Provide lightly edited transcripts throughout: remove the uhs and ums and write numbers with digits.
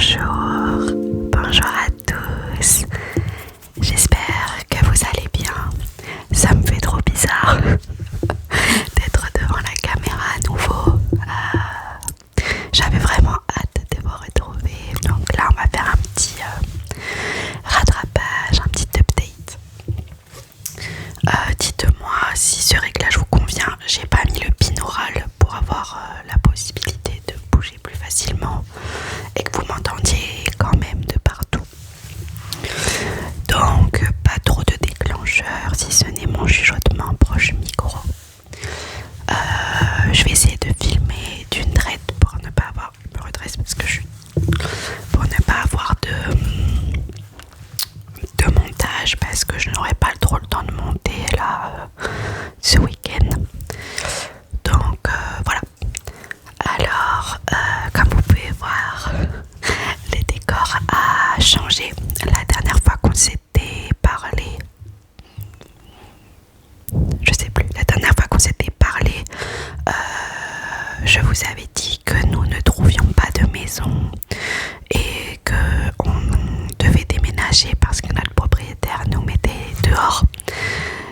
Bonjour, bonjour à tous. J'espère que vous allez bien. Ça me fait trop bizarre d'être devant la caméra à nouveau. J'avais vraiment hâte de vous retrouver. Donc là, on va faire un petit rattrapage, un petit update. Dites-moi si ce réglage vous convient. J'ai pas mis le binaural pour avoir la possibilité de bouger plus facilement et que vous m'entendiez quand même de partout. Donc pas trop de déclencheurs si ce n'est mon chuchotement proche micro. Je vais essayer de filmer d'une traite pour ne pas avoir, je me redresse parce que pour ne pas avoir de montage, parce que je n'aurai pas trop le temps de monter là ce week-end. Donc voilà. Alors comme vous pouvez voir, le décor a changé. La dernière fois qu'on s'était parlé, je sais plus, la dernière fois qu'on s'était parlé, je vous avais dit que nous ne trouvions pas de maison et qu'on devait déménager parce que notre propriétaire nous mettait dehors,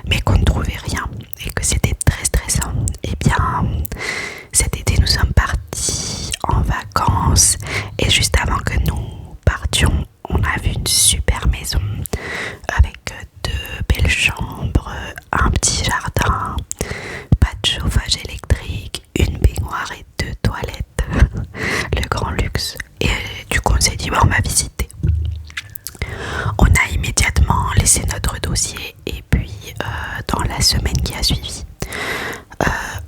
mais qu'on ne trouvait rien et que c'était très stressant. Et bien, cet été, nous sommes partis en vacances et juste avant que nous partions, on a vu une super maison avec deux belles chambres, un petit jardin, pas de chauffage électrique, une baignoire et deux toilettes, le grand luxe. Et du coup on s'est dit on va visiter. On a immédiatement laissé notre dossier et puis dans la semaine qui a suivi,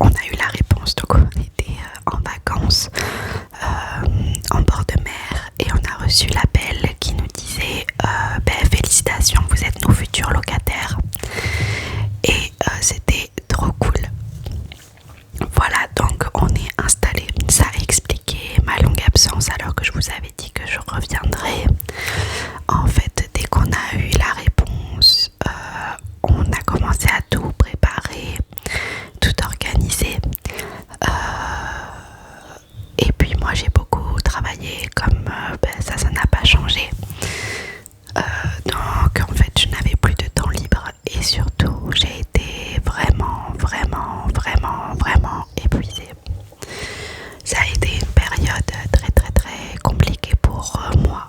on a eu la réponse. Donc on était en vacances en bord de mer et on a reçu l'appel qui nous disait félicitations, vous êtes nos futurs locataires. Et c'était trop cool. Voilà, donc on est installé. Ça a expliqué ma longue absence alors que je vous avais dit que je reviendrai. En fait, dès qu'on a eu la réponse, on a commencé à tout préparer, tout organiser. Et puis moi j'ai beaucoup travaillé, comme ça n'a pas changé. Donc en fait je n'avais plus de temps libre et surtout j'ai été vraiment épuisée. Ça a été une période très compliquée pour moi.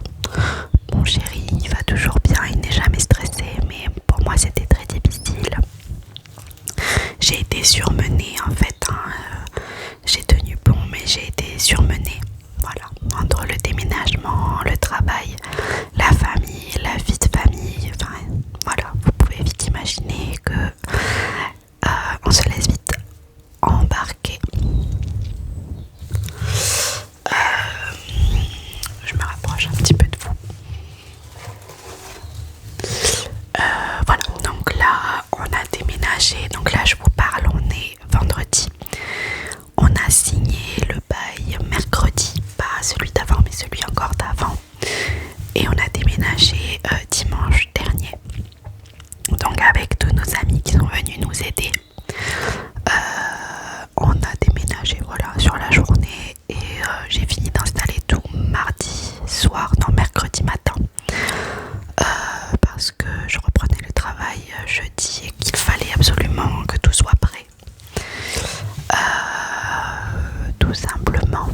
Mon chéri il va toujours bien, il n'est jamais stressé, mais pour moi c'était très difficile. J'ai été surmenée en fait, j'ai tenu bon mais j'ai été surmenée. Voilà, entre le déménagement, le travail, la famille, la vie de famille, enfin voilà, vous pouvez vite imaginer que on se laisse vite embarquer. Je me rapproche un petit peu de vous. Voilà, donc là on a déménagé, donc là je vous parle, on est vendredi. On a signé le bail mercredi, pas celui d'avant mais celui encore d'avant. Et on a déménagé dimanche dernier. Donc avec tous nos amis qui sont venus nous aider, on a déménagé voilà sur la journée et j'ai fini d'installer tout mardi soir, non mercredi matin, parce que je reprenais le travail jeudi et qu'il fallait absolument que tout soit prêt. Tout simplement.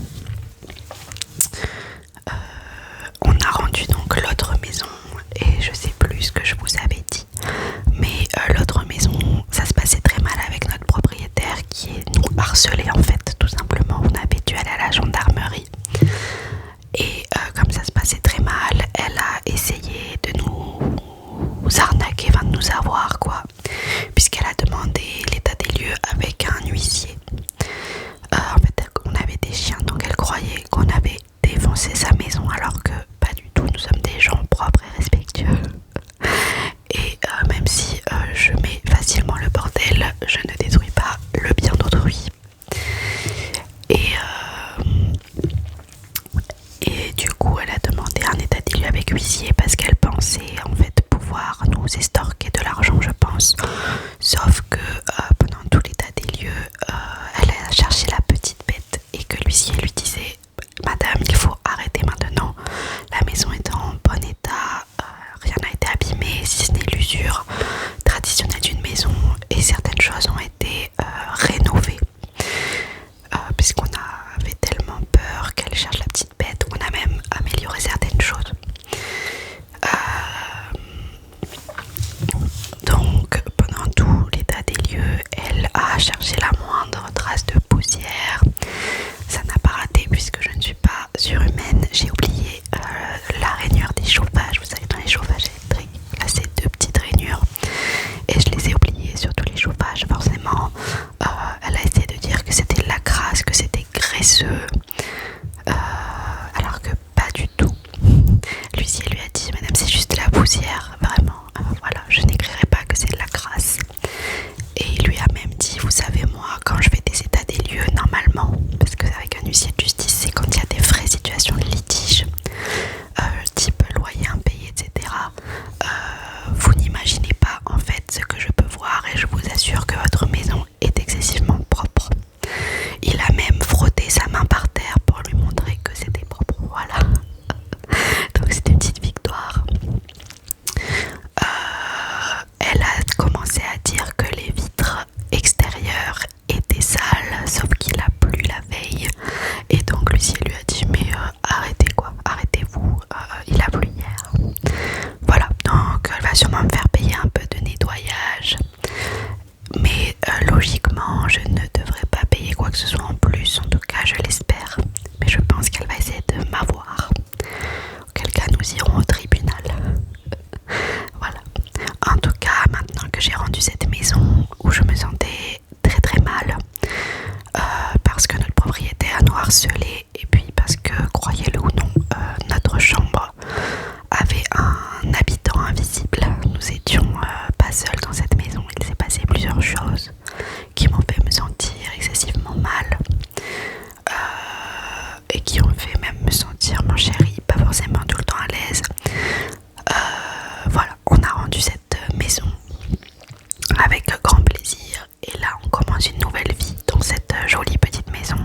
On a rendu donc l'autre maison et je sais plus ce que je vous avais dit, mais l'autre maison ça se passait très mal avec notre propriétaire qui nous harcelait en fait, tout simplement. On avait dû aller à la gendarmerie et comme ça se passait très mal, elle a essayé de nous arnaquer, enfin de nous avoir quoi, puisqu'elle a demandé l'état des lieux avec un huissier. En fait on avait des chiens, donc elle croyait qu'on avait défoncé sa maison alors que pas du tout, nous sommes des gens propres et respectueux. Et même si je mets facilement le bordel, je ne détruis pas le bien d'autrui. Et du coup elle a demandé un état des lieux avec huissier parce qu'elle pensait en fait pouvoir nous estorquer de l'argent, je pense. Sauf que pendant tout l'état des lieux, elle a cherché la petite bête et que l'huissier lui disait: Madame, il faut arrêter maintenant œufs, alors que pas du tout. L'huissier lui a dit: madame, c'est juste de la poussière, vraiment, voilà, je n'écrirai pas que c'est de la crasse. Et il lui a même dit: vous savez, moi, quand je fais des états des lieux, normalement, parce que avec un huissier de justice, c'est quand il y a des vraies situations de litige, type loyer impayé, etc. Vous n'imaginez pas en fait ce que je peux voir, et je vous assure que votre maison est excessivement propre. Il a même frotté sa main par terre pour lui montrer que c'était propre, voilà. Donc c'était une petite victoire. Elle a commencé à dire que les vitres extérieures étaient sales, sauf qu'il a plu la veille. Et donc l'huissier lui a dit: mais arrêtez quoi, arrêtez-vous, il a plu hier. Voilà, donc elle va sûrement me faire payer un peu de nettoyage. Mais logiquement, je ne devrais pas payer quoi que ce soit en plus, en tout cas je l'espère. Mais je pense qu'elle va essayer de m'avoir. Auquel cas nous irons au tribunal. Voilà. En tout cas, maintenant que j'ai rendu cette maison où je me sentais très très mal, parce que notre propriétaire nous harcelait, et puis parce que, croyez-le ou non, notre chambre avait un habitant invisible. Nous étions pas seuls dans cette maison. Il s'est passé plusieurs choses qui m'ont fait me sentir excessivement mal, et qui ont fait même me sentir, mon chéri, pas forcément tout le temps à l'aise. Voilà, on a rendu cette maison avec grand plaisir, et là on commence une nouvelle vie dans cette jolie petite maison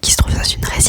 qui se trouve dans une résidence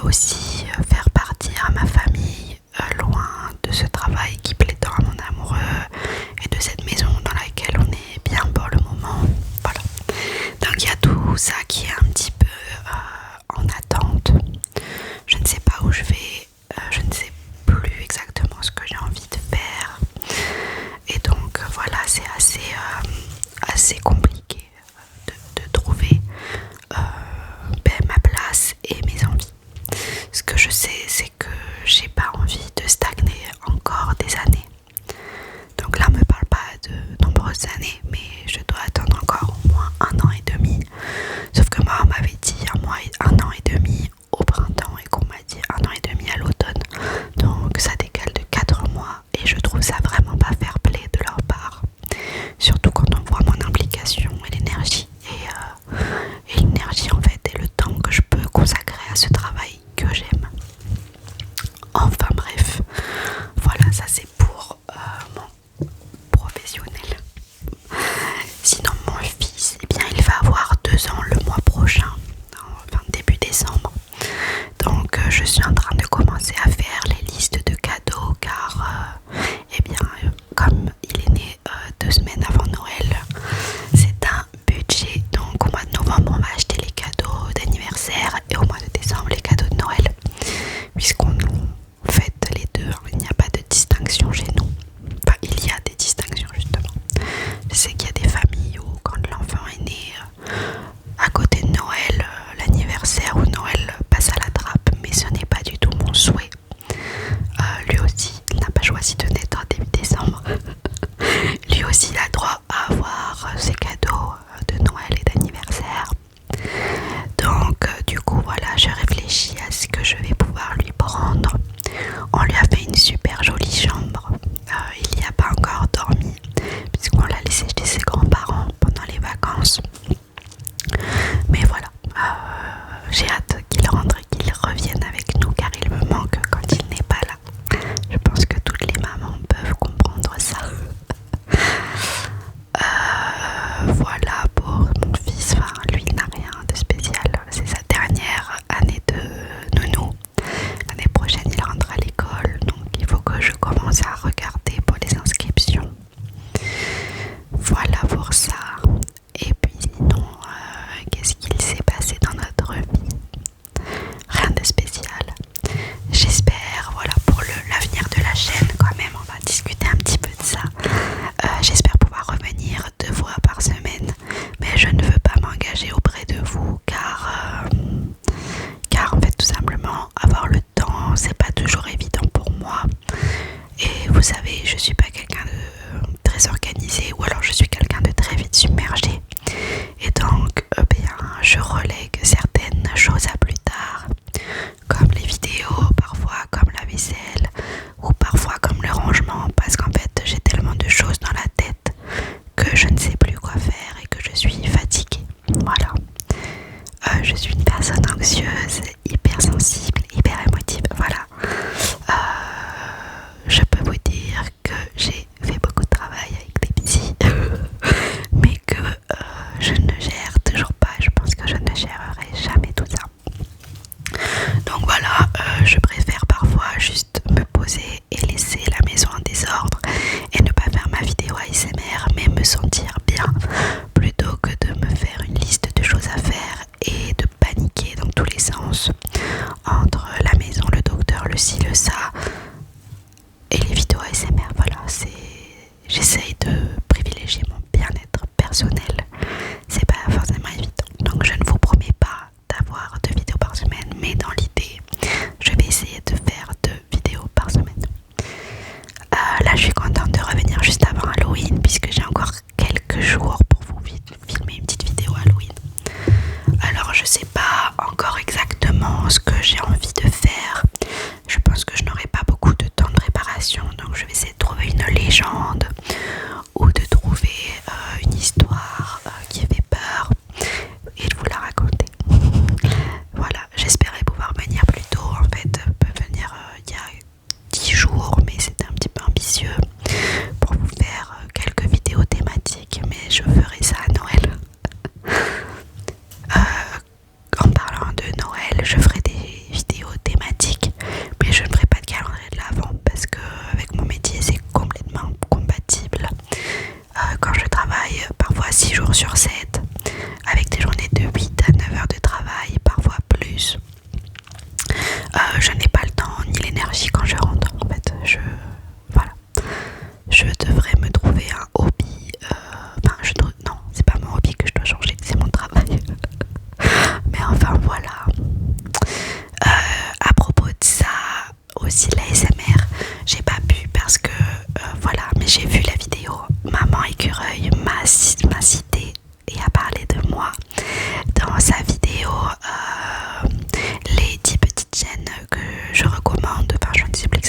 aussi faire partir ma famille loin de ce travail qui plaît tant à mon amoureux et de cette maison dans laquelle on est bien pour le moment. Voilà. Donc il y a tout ça qui est un petit peu en attente. Je ne sais pas où je vais, je ne sais plus exactement ce que j'ai envie de faire. Et donc voilà, c'est assez compliqué de trouver ma place et mes envies. Ce que je sais, c'est que j'ai pas envie de stagner encore des années. Donc là, on me parle pas de nombreuses années, mais je dois attendre encore au moins 1 an et demi. Sauf que moi, on m'avait dit un an et demi au printemps et qu'on m'a dit 1 an et demi à l'automne. Donc ça décale de 4 mois et je trouve ça vraiment pas fair play de leur part. Surtout quand on voit mon implication et l'énergie et l'énergie en fait et le temps que je peux consacrer à ce travail que j'aime. Enfin bref, voilà, ça c'est pour mon professionnel. Sinon mon fils, eh bien il va avoir 2 ans le mois prochain, enfin début décembre. Donc je suis en train de commencer à faire les listes de cadeaux car eh bien comme il est né 2 semaines avant Noël, c'est un budget. Donc au mois de novembre on va acheter les cadeaux d'anniversaire et au mois de décembre les cadeaux de Noël, puisqu'on fête les deux, hein. Il n'y a pas de distinction chez nous. Enfin il y a des distinctions justement. Je sais qu'il y a des familles où quand l'enfant est né à côté de Noël, l'anniversaire ou Noël passe à la trappe, mais ce n'est pas du tout mon souhait. Lui aussi, il n'a pas choisi de naître début décembre. Lui aussi, il a droit à avoir ses cadeaux de Noël et d'anniversaire. Donc, du coup, voilà, je réfléchis à ce que je vais pouvoir lui prendre. On lui a fait une super jolie chambre. Il n'y a pas encore dormi, puisqu'on l'a laissé chez ses grands-parents pendant les vacances. Mais voilà, j'ai hâte qu'il rentre et qu'il revienne avec nous car il me manque quand il n'est pas là. Je pense que toutes les mamans peuvent comprendre ça. Voilà pour mon fils, enfin lui il n'a rien de spécial, c'est sa dernière année de nounou. L'année prochaine il rentre à l'école, donc il faut que je commence à regarder pour les inscriptions. Voilà pour ça. Et puis sinon, qu'est-ce qu'il s'est passé dans notre vie? Rien de spécial. J'espère, voilà, pour l'avenir de la chaîne quand même, on va discuter un petit peu de ça. J'espère pouvoir revenir 2 fois par semaine, mais je ne veux pas m'engager auprès de vous car en fait tout simplement avoir le temps c'est pas toujours évident pour moi. Et vous savez, je suis pas quelqu'un de très organisé, ou alors je suis quelqu'un de très vite submergé. Et donc, bien, je relègue certaines choses à plus tard, comme les vidéos, parfois comme la vaisselle, ou parfois comme le rangement, parce qu'en fait, j'ai tellement de choses dans la tête que je ne sais plus quoi faire et que je suis fatiguée. Voilà. Je suis une personne anxieuse, hypersensible, hyper émotive, voilà. Je peux vous dire que j'ai fait beaucoup de travail avec des psys, mais que je ne gère toujours pas. Je pense que je ne gérerai jamais tout ça. Donc voilà, je préfère parfois juste me poser et laisser la maison en désordre et ne pas faire ma vidéo ASMR, mais me sentir bien, plutôt que de me faire une liste de choses à faire et de paniquer dans tous les sens entre la maison, le docteur, le ci, le ça et les vidéos ASMR. Voilà, j'essaye de privilégier mon bien-être personnel. C'est pas forcément évident, donc je ne vous promets pas d'avoir 2 vidéos par semaine, mais dans l'idée je vais essayer de faire 2 vidéos par semaine. Là je suis contente de revenir juste avant Halloween, puisque j'ai encore quelques jours pour vous filmer une petite vidéo Halloween. Alors je sais pas encore exactement ce que j'ai envie de faire. Je pense que je n'aurai pas beaucoup de temps de préparation, donc je vais essayer de trouver une légende ou de trouver une histoire qui fait peur et de vous la raconter. Voilà, j'espérais pouvoir venir plus tôt. En fait, venir il y a 10 jours, mais c'était un petit peu ambitieux pour vous faire quelques vidéos thématiques, mais je ferai ça à Noël. En parlant de Noël, je ferai des vidéos Je n'ai pas le temps ni l'énergie quand je rentre. En fait, voilà, je devrais me trouver un hobby. Non, c'est pas mon hobby que je dois changer, c'est mon travail. Mais enfin voilà. À propos de ça, aussi l'ASMR, j'ai pas pu parce que voilà, mais j'ai vu la vidéo. Maman Écureuil m'a cité et a parlé de moi dans sa vidéo les 10 petites chaînes que je recommande. Enfin, je ne sais plus